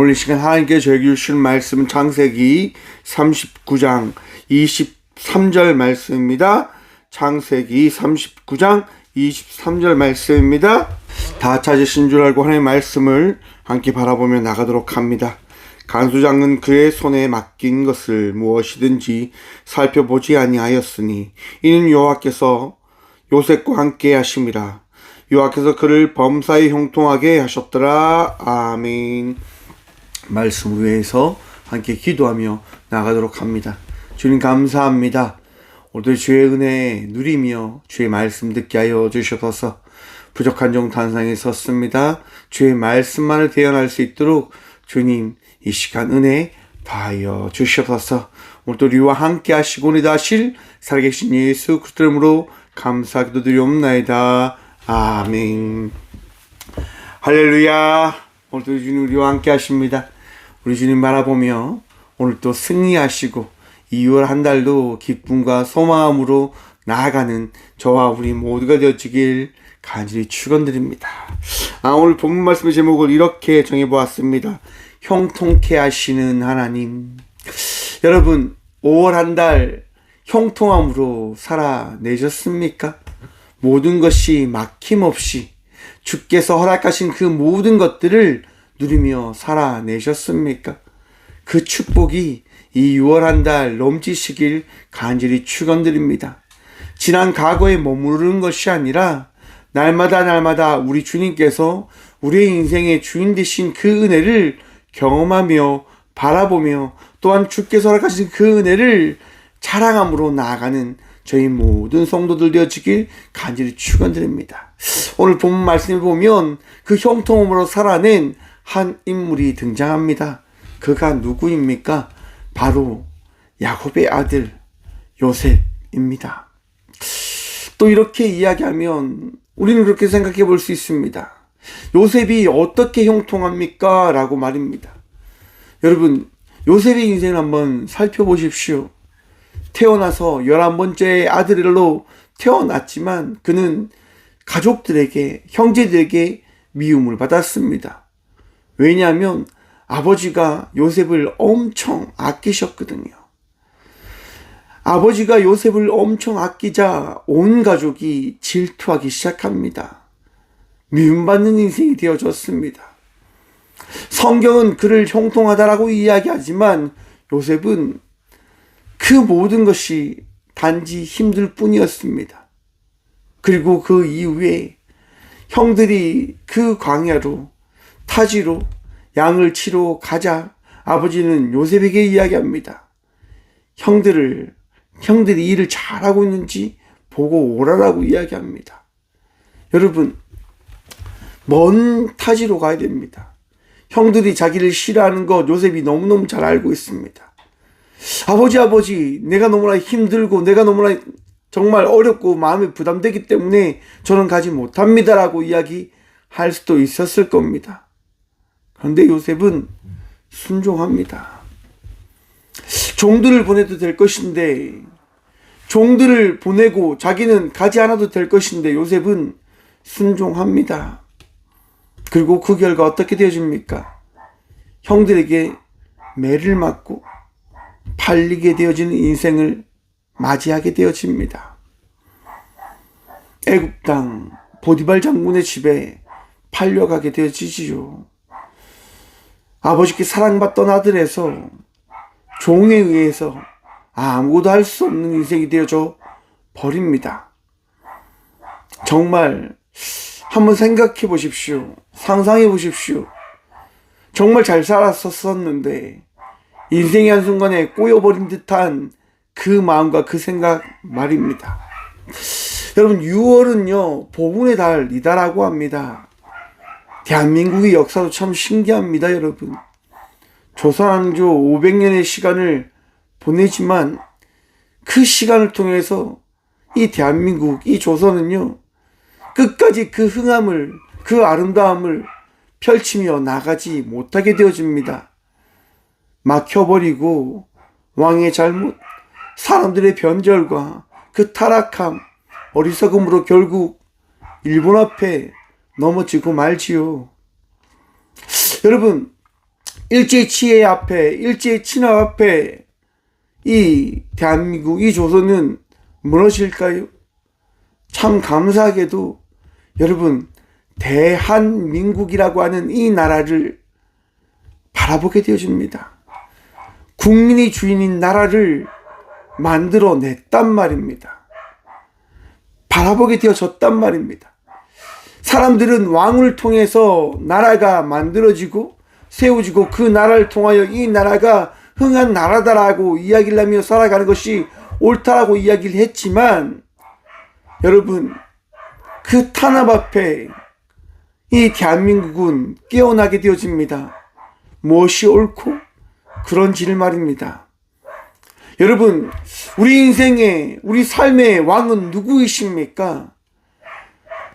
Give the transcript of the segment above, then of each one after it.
오늘 이 시간 하나님께 저에게 주신 말씀은 창세기 39장 23절 말씀입니다. 창세기 39장 23절 말씀입니다. 다 찾으신 줄 알고 하나님의 말씀을 함께 바라보며 나가도록 합니다. 간수장은 그의 손에 맡긴 것을 무엇이든지 살펴보지 아니하였으니 이는 여호와께서 요셉과 함께 하심이라. 여호와께서 그를 범사에 형통하게 하셨더라. 아멘. 말씀을 위해서 함께 기도하며 나가도록 합니다. 주님 감사합니다. 오늘도 주의 은혜 누리며 주의 말씀 듣게 하여 주셔서 부족한 종 단상에 섰습니다. 주의 말씀만을 대언할 수 있도록 주님 이 시간 은혜 다하여 주셔서 오늘도 우리와 함께 하시고니다 하실 살아계신 예수 그리스도 이름으로 감사 기도드리옵나이다. 아멘. 할렐루야. 오늘도 주님 우리와 함께 하십니다. 우리 주님 바라보며 오늘 또 승리하시고 2월 한 달도 기쁨과 소망으로 나아가는 저와 우리 모두가 되어지길 간절히 축원드립니다. 오늘 본문 말씀의 제목을 이렇게 정해보았습니다. 형통케 하시는 하나님. 여러분 5월 한 달 형통함으로 살아내셨습니까? 모든 것이 막힘없이 주께서 허락하신 그 모든 것들을 누리며 살아내셨습니까? 그 축복이 이 6월 한 달 넘치시길 간절히 축원드립니다. 지난 과거에 머무르는 것이 아니라 날마다 우리 주님께서 우리의 인생의 주인 되신 그 은혜를 경험하며 바라보며 또한 주께서 허락하신 그 은혜를 자랑함으로 나아가는 저희 모든 성도들 되어지길 간절히 축원드립니다. 오늘 본문 말씀을 보면 그 형통함으로 살아낸 한 인물이 등장합니다. 그가 누구입니까? 바로 야곱의 아들 요셉입니다. 또 이렇게 이야기하면 우리는 그렇게 생각해 볼 수 있습니다. 요셉이 어떻게 형통합니까? 라고 말입니다. 여러분 요셉의 인생을 한번 살펴보십시오. 태어나서 11번째 아들로 태어났지만 그는 가족들에게 형제들에게 미움을 받았습니다. 왜냐하면 아버지가 요셉을 엄청 아끼셨거든요. 아버지가 요셉을 엄청 아끼자 온 가족이 질투하기 시작합니다. 미움받는 인생이 되어졌습니다. 성경은 그를 형통하다라고 이야기하지만 요셉은 그 모든 것이 단지 힘들 뿐이었습니다. 그리고 그 이후에 형들이 그 광야로 타지로 양을 치러 가자 아버지는 요셉에게 이야기합니다. 형들이 일을 잘하고 있는지 보고 오라라고 이야기합니다. 여러분 먼 타지로 가야 됩니다. 형들이 자기를 싫어하는 것 요셉이 너무너무 잘 알고 있습니다. 아버지 내가 너무나 힘들고 내가 너무나 정말 어렵고 마음이 부담되기 때문에 저는 가지 못합니다라고 이야기할 수도 있었을 겁니다. 그런데 요셉은 순종합니다. 종들을 보내도 될 것인데 종들을 보내고 자기는 가지 않아도 될 것인데 요셉은 순종합니다. 그리고 그 결과 어떻게 되어집니까? 형들에게 매를 맞고 팔리게 되어지는 인생을 맞이하게 되어집니다. 애굽 땅 보디발 장군의 집에 팔려가게 되어지지요. 아버지께 사랑받던 아들에서 종에 의해서 아무것도 할 수 없는 인생이 되어져 버립니다. 정말 한번 생각해 보십시오. 상상해 보십시오. 정말 잘 살았었는데 인생의 한순간에 꼬여버린 듯한 그 마음과 그 생각 말입니다. 여러분 6월은요 복운의 달이다라고 합니다. 대한민국의 역사도 참 신기합니다. 여러분 조선왕조 500년의 시간을 보내지만 그 시간을 통해서 이 대한민국 이 조선은요 끝까지 그 흥함을 그 아름다움을 펼치며 나가지 못하게 되어집니다. 막혀버리고 왕의 잘못 사람들의 변절과 그 타락함 어리석음으로 결국 일본 앞에 넘어지고 말지요. 여러분 일제치해 앞에, 일제친화 앞에 이 대한민국, 이 조선은 무너질까요? 참 감사하게도 여러분, 대한민국이라고 하는 이 나라를 바라보게 되어집니다. 국민이 주인인 나라를 만들어냈단 말입니다. 바라보게 되어졌단 말입니다. 사람들은 왕을 통해서 나라가 만들어지고 세워지고 그 나라를 통하여 이 나라가 흥한 나라다라고 이야기를 하며 살아가는 것이 옳다라고 이야기를 했지만 여러분, 그 탄압 앞에 이 대한민국은 깨어나게 되어집니다. 무엇이 옳고 그런지를 말입니다. 여러분, 우리 인생의, 우리 삶의 왕은 누구이십니까?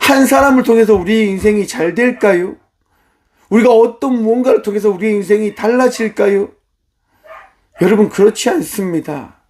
한 사람을 통해서 우리 인생이 잘 될까요? 우리가 어떤 무언가를 통해서 우리 인생이 달라질까요? 여러분, 그렇지 않습니다.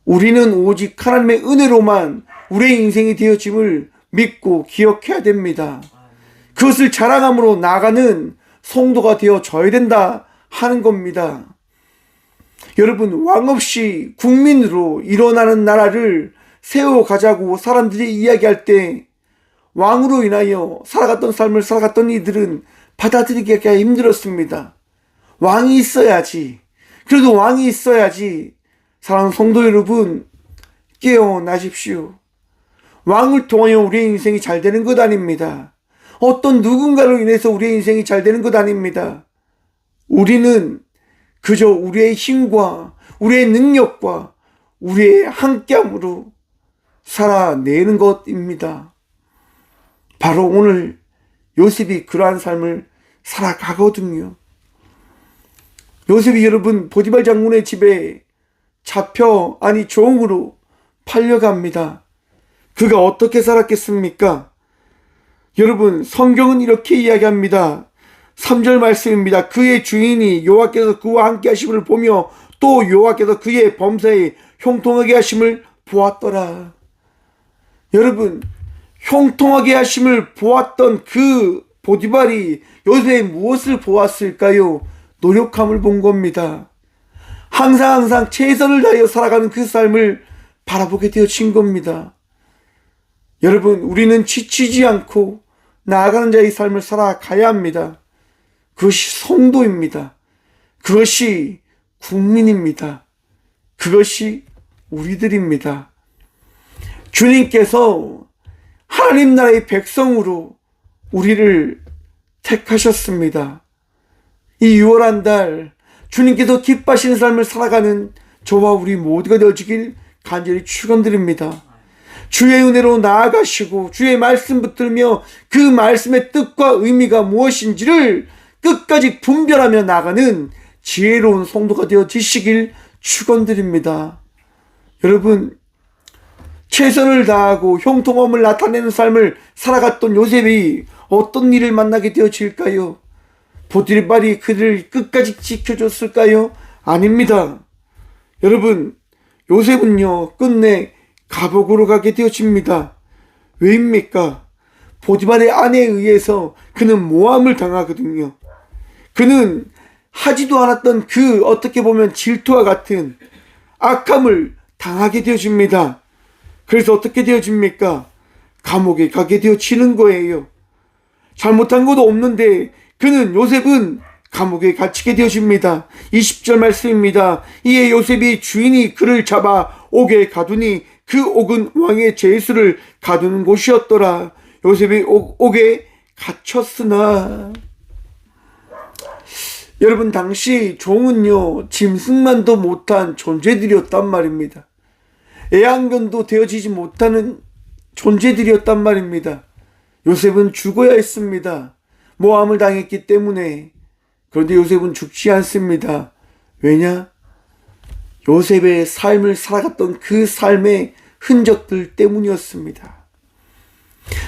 우리는 오직 하나님의 은혜로만 우리의 인생이 되어짐을 믿고 기억해야 됩니다. 그것을 자랑함으로 나아가는 성도가 되어져야 된다 하는 겁니다. 여러분, 왕 없이 국민으로 일어나는 나라를 세워가자고 사람들이 이야기할 때 왕으로 인하여 살아갔던 삶을 살아갔던 이들은 받아들이기가 힘들었습니다. 왕이 있어야지. 그래도 왕이 있어야지. 사랑하는 성도 여러분, 깨어나십시오. 왕을 통하여 우리의 인생이 잘 되는 것 아닙니다. 어떤 누군가로 인해서 우리의 인생이 잘 되는 것 아닙니다. 우리는 그저 우리의 힘과 우리의 능력과 우리의 함께함으로 살아내는 것입니다. 바로 오늘 요셉이 그러한 삶을 살아가거든요. 요셉이 여러분 보디발 장군의 집에 잡혀 종으로 팔려갑니다. 그가 어떻게 살았겠습니까? 여러분, 성경은 이렇게 이야기합니다. 3절 말씀입니다. 그의 주인이 여호와께서 그와 함께 하심을 보며 또 여호와께서 그의 범사에 형통하게 하심을 보았더라. 여러분, 형통하게 하심을 보았던 그 보디발이 요셉이 무엇을 보았을까요? 노력함을 본 겁니다. 항상 최선을 다하여 살아가는 그 삶을 바라보게 되어진 겁니다. 여러분, 우리는 지치지 않고 나아가는 자의 삶을 살아가야 합니다. 그것이 성도입니다. 그것이 국민입니다. 그것이 우리들입니다. 주님께서 하나님 나라의 백성으로 우리를 택하셨습니다. 이 6월 한 달 주님께서 기뻐하시는 삶을 살아가는 저와 우리 모두가 되어지길 간절히 축원드립니다. 주의 은혜로 나아가시고 주의 말씀 붙들며 그 말씀의 뜻과 의미가 무엇인지를 끝까지 분별하며 나가는 지혜로운 성도가 되어지시길 축원드립니다. 여러분, 최선을 다하고 형통함을 나타내는 삶을 살아갔던 요셉이 어떤 일을 만나게 되어질까요? 보디발이 그를 끝까지 지켜줬을까요? 아닙니다. 여러분, 요셉은요 끝내 감옥으로 가게 되어집니다. 왜입니까? 보디발의 아내에 의해서 그는 모함을 당하거든요. 그는 하지도 않았던 그 어떻게 보면 질투와 같은 악함을 당하게 되어집니다. 그래서 어떻게 되어집니까? 감옥에 가게 되어지는 거예요. 잘못한 것도 없는데 요셉은 감옥에 갇히게 되어집니다. 20절 말씀입니다. 이에 요셉이 주인이 그를 잡아 옥에 가두니 그 옥은 왕의 제수를 가두는 곳이었더라. 요셉이 옥에 갇혔으나 여러분, 당시 종은요 짐승만도 못한 존재들이었단 말입니다. 애완견도 되어지지 못하는 존재들이었단 말입니다. 요셉은 죽어야 했습니다. 모함을 당했기 때문에. 그런데 요셉은 죽지 않습니다. 왜냐? 요셉의 삶을 살아갔던 그 삶의 흔적들 때문이었습니다.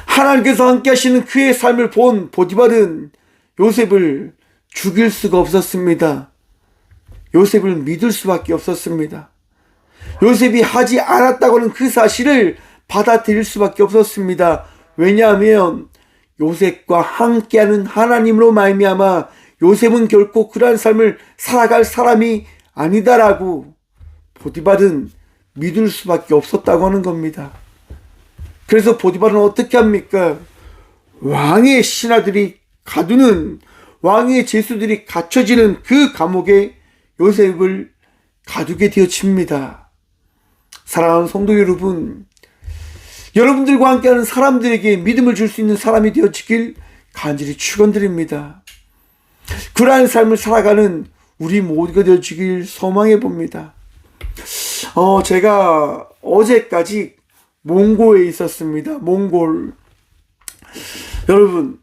하나님께서 함께 하시는 그의 삶을 본 보디발은 요셉을 죽일 수가 없었습니다. 요셉을 믿을 수밖에 없었습니다. 요셉이 하지 않았다고는 그 사실을 받아들일 수밖에 없었습니다. 왜냐하면 요셉과 함께하는 하나님으로 말미암아 요셉은 결코 그러한 삶을 살아갈 사람이 아니다라고 보디발은 믿을 수밖에 없었다고 하는 겁니다. 그래서 보디발은 어떻게 합니까? 왕의 신하들이 가두는, 왕의 죄수들이 갇혀지는 그 감옥에 요셉을 가두게 되어집니다. 사랑하는 성도 여러분, 여러분들과 함께하는 사람들에게 믿음을 줄 수 있는 사람이 되어지길 간절히 축원드립니다. 그러한 삶을 살아가는 우리 모두가 되어지길 소망해 봅니다. 제가 어제까지 몽골에 있었습니다. 몽골. 여러분,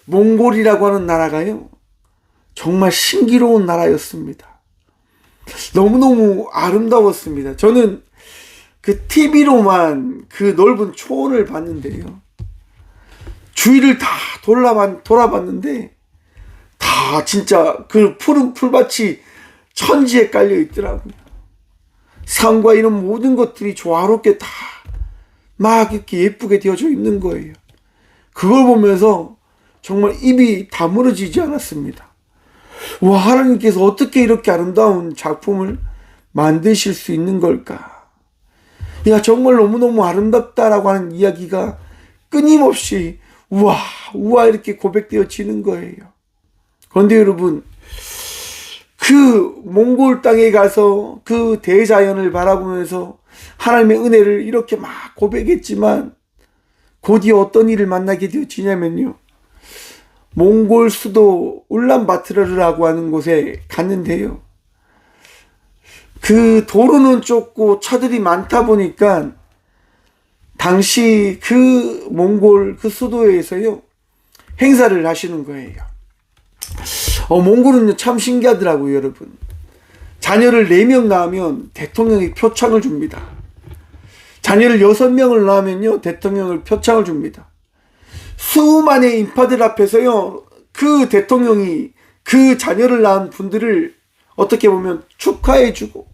몽골이라고 하는 나라가요, 정말 신기로운 나라였습니다. 너무너무 아름다웠습니다. 저는 그 TV로만 그 넓은 초원을 봤는데요, 주위를 다 돌아봤는데 다 진짜 그 푸른 풀밭이 천지에 깔려 있더라고요. 산과 이런 모든 것들이 조화롭게 다 막 이렇게 예쁘게 되어져 있는 거예요. 그걸 보면서 정말 입이 다물어지지 않았습니다. 와, 하나님께서 어떻게 이렇게 아름다운 작품을 만드실 수 있는 걸까? 야, 정말 너무너무 아름답다라고 하는 이야기가 끊임없이 우와 이렇게 고백되어지는 거예요. 그런데 여러분, 그 몽골 땅에 가서 그 대자연을 바라보면서 하나님의 은혜를 이렇게 막 고백했지만 곧이어 어떤 일을 만나게 되어지냐면요, 몽골 수도 울란바토르라고 하는 곳에 갔는데요, 그 도로는 좁고 차들이 많다 보니까 당시 그 몽골 그 수도에서요 행사를 하시는 거예요. 몽골은 참 신기하더라고요. 여러분, 자녀를 4명 낳으면 대통령이 표창을 줍니다. 자녀를 6명을 낳으면요 대통령을 표창을 줍니다. 수많은 인파들 앞에서요 그 대통령이 그 자녀를 낳은 분들을 어떻게 보면 축하해주고,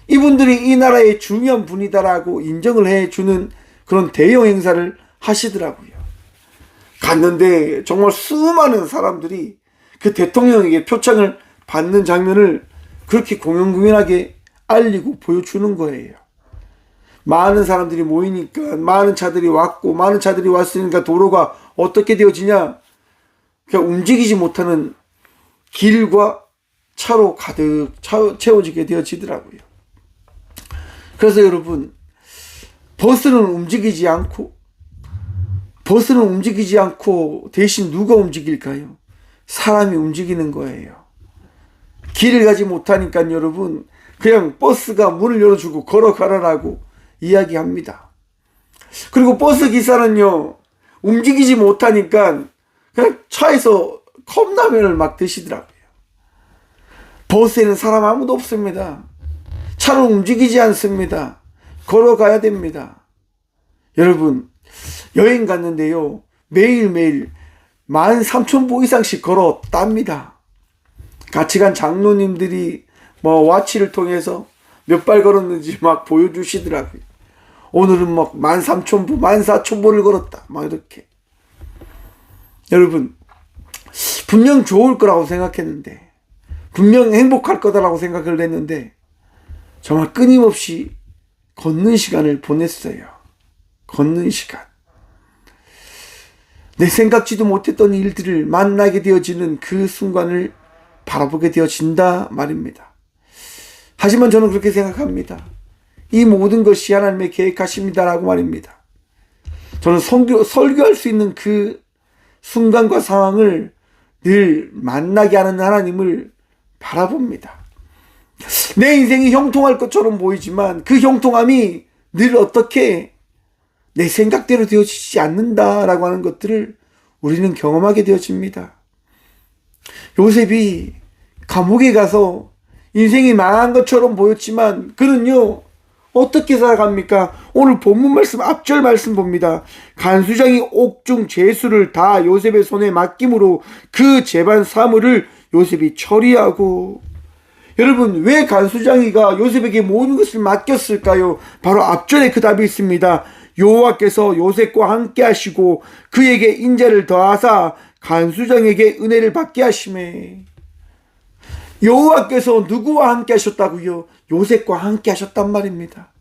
이분들이 이 나라의 중요한 분이다라고 인정을 해주는 그런 대형 행사를 하시더라고요. 갔는데 정말 수많은 사람들이 그 대통령에게 표창을 받는 장면을 그렇게 공연공연하게 알리고 보여주는 거예요. 많은 사람들이 모이니까 많은 차들이 왔고, 많은 차들이 왔으니까 도로가 어떻게 되어지냐, 그냥 움직이지 못하는 길과 차로 가득 채워지게 되어지더라고요. 그래서 여러분, 버스는 움직이지 않고 대신 누가 움직일까요? 사람이 움직이는 거예요. 길을 가지 못하니까 여러분, 그냥 버스가 문을 열어주고 걸어가라라고 이야기합니다. 그리고 버스 기사는요 움직이지 못하니까 그냥 차에서 컵라면을 막 드시더라고요. 버스에는 사람 아무도 없습니다. 차는 움직이지 않습니다. 걸어가야 됩니다. 여러분, 여행 갔는데요 매일매일 13,000보 이상씩 걸었답니다. 같이 간 장로님들이 와치를 통해서 몇 발 걸었는지 막 보여주시더라고요. 오늘은 막 13,000보, 14,000보를 걸었다, 막 이렇게. 여러분, 분명 좋을 거라고 생각했는데, 분명 행복할 거다라고 생각을 했는데, 정말 끊임없이 걷는 시간을 보냈어요. 걷는 시간. 내 생각지도 못했던 일들을 만나게 되어지는 그 순간을 바라보게 되어진다 말입니다. 하지만 저는 그렇게 생각합니다. 이 모든 것이 하나님의 계획하십니다라고 말입니다. 저는 설교할 수 있는 그 순간과 상황을 늘 만나게 하는 하나님을 바라봅니다. 내 인생이 형통할 것처럼 보이지만 그 형통함이 늘 어떻게 내 생각대로 되어지지 않는다라고 하는 것들을 우리는 경험하게 되어집니다. 요셉이 감옥에 가서 인생이 망한 것처럼 보였지만 그는요 어떻게 살아갑니까? 오늘 본문 말씀, 앞절 말씀 봅니다. 간수장이 옥중 죄수를 다 요셉의 손에 맡김으로 그 재반 사물을 요셉이 처리하고. 여러분, 왜 간수장이가 요셉에게 모든 것을 맡겼을까요? 바로 앞절에 그 답이 있습니다. 여호와께서 요셉과 함께 하시고 그에게 인자를 더하사 간수장에게 은혜를 받게 하심에 여호와께서 누구와 함께 하셨다고요? 요셉과 함께 하셨단 말입니다.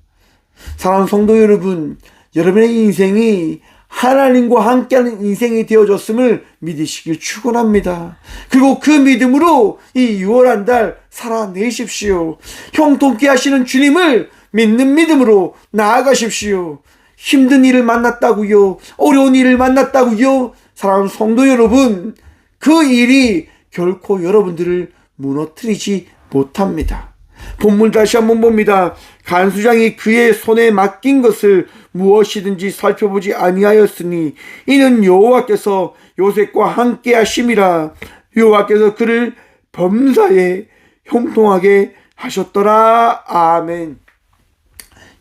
사랑하는 성도 여러분, 여러분의 인생이 하나님과 함께하는 인생이 되어졌음을 믿으시길 축원합니다. 그리고 그 믿음으로 이 6월 한 달 살아내십시오. 형통케 하시는 주님을 믿는 믿음으로 나아가십시오. 힘든 일을 만났다고요? 어려운 일을 만났다고요? 사랑하는 성도 여러분, 그 일이 결코 여러분들을 무너뜨리지 못합니다. 본문 다시 한번 봅니다. 간수장이 그의 손에 맡긴 것을 무엇이든지 살펴보지 아니하였으니 이는 여호와께서 요셉과 함께 하심이라. 여호와께서 그를 범사에 형통하게 하셨더라. 아멘.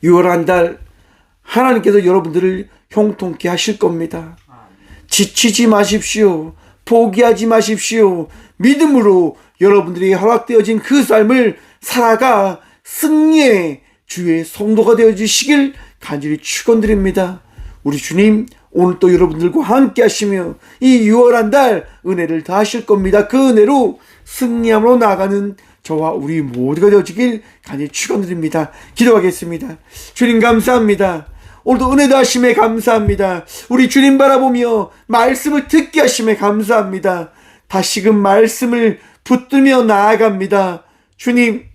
6월 한 달 하나님께서 여러분들을 형통케 하실 겁니다. 지치지 마십시오. 포기하지 마십시오. 믿음으로 여러분들이 허락되어진 그 삶을 살아가 승리의 주의 성도가 되어주시길 간절히 축원드립니다. 우리 주님 오늘 또 여러분들과 함께 하시며 이 6월 한 달 은혜를 다하실 겁니다. 그 은혜로 승리함으로 나아가는 저와 우리 모두가 되어지길 간절히 축원드립니다. 기도하겠습니다. 주님 감사합니다. 오늘도 은혜 다하심에 감사합니다. 우리 주님 바라보며 말씀을 듣게 하심에 감사합니다. 다시금 말씀을 붙들며 나아갑니다. 주님,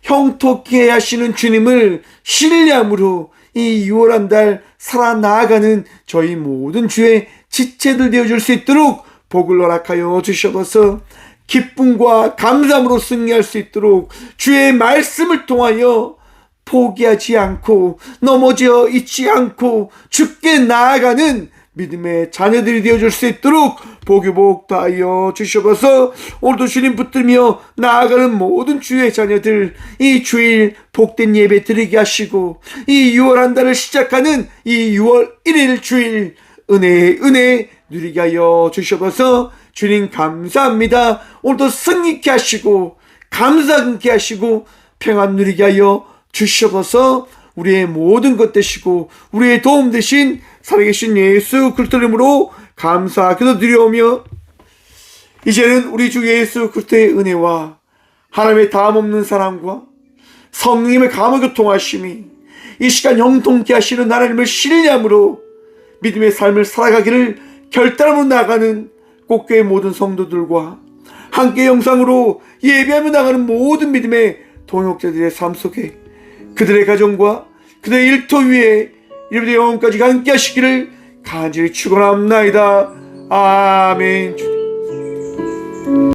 형통케 하시는 주님을 신뢰함으로 이 6월 한 달 살아나가는 저희 모든 주의 지체들 되어줄 수 있도록 복을 허락하여 주셔서 기쁨과 감사함으로 승리할 수 있도록 주의 말씀을 통하여 포기하지 않고 넘어져 있지 않고 주께 나아가는 믿음의 자녀들이 되어줄 수 있도록 복유복 다하여 주셔서 오늘도 주님 붙들며 나아가는 모든 주의 자녀들 이 주일 복된 예배 드리게 하시고 이 6월 한 달을 시작하는 이 6월 1일 주일 은혜 누리게 하여 주셔서 주님 감사합니다. 오늘도 승리케 하시고 감사하게 하시고 평안 누리게 하여 주셔서 우리의 모든 것 되시고 우리의 도움 되신 살아계신 예수 그리스도 이름으로 감사 기도드리오며 이제는 우리 주 예수 그리스도의 은혜와 하나님의 다함없는 사랑과 성령님의 감화교통하심이 이 시간 형통케 하시는 하나님을 신뢰함으로 믿음의 삶을 살아가기를 결단함으로 나가는 꽃교회 모든 성도들과 함께 영상으로 예배하며 나가는 모든 믿음의 동역자들의 삶 속에 그들의 가정과 그들의 일터 위에 이름의 영혼까지 함께 하시기를 간절히 축원합니다. 아멘.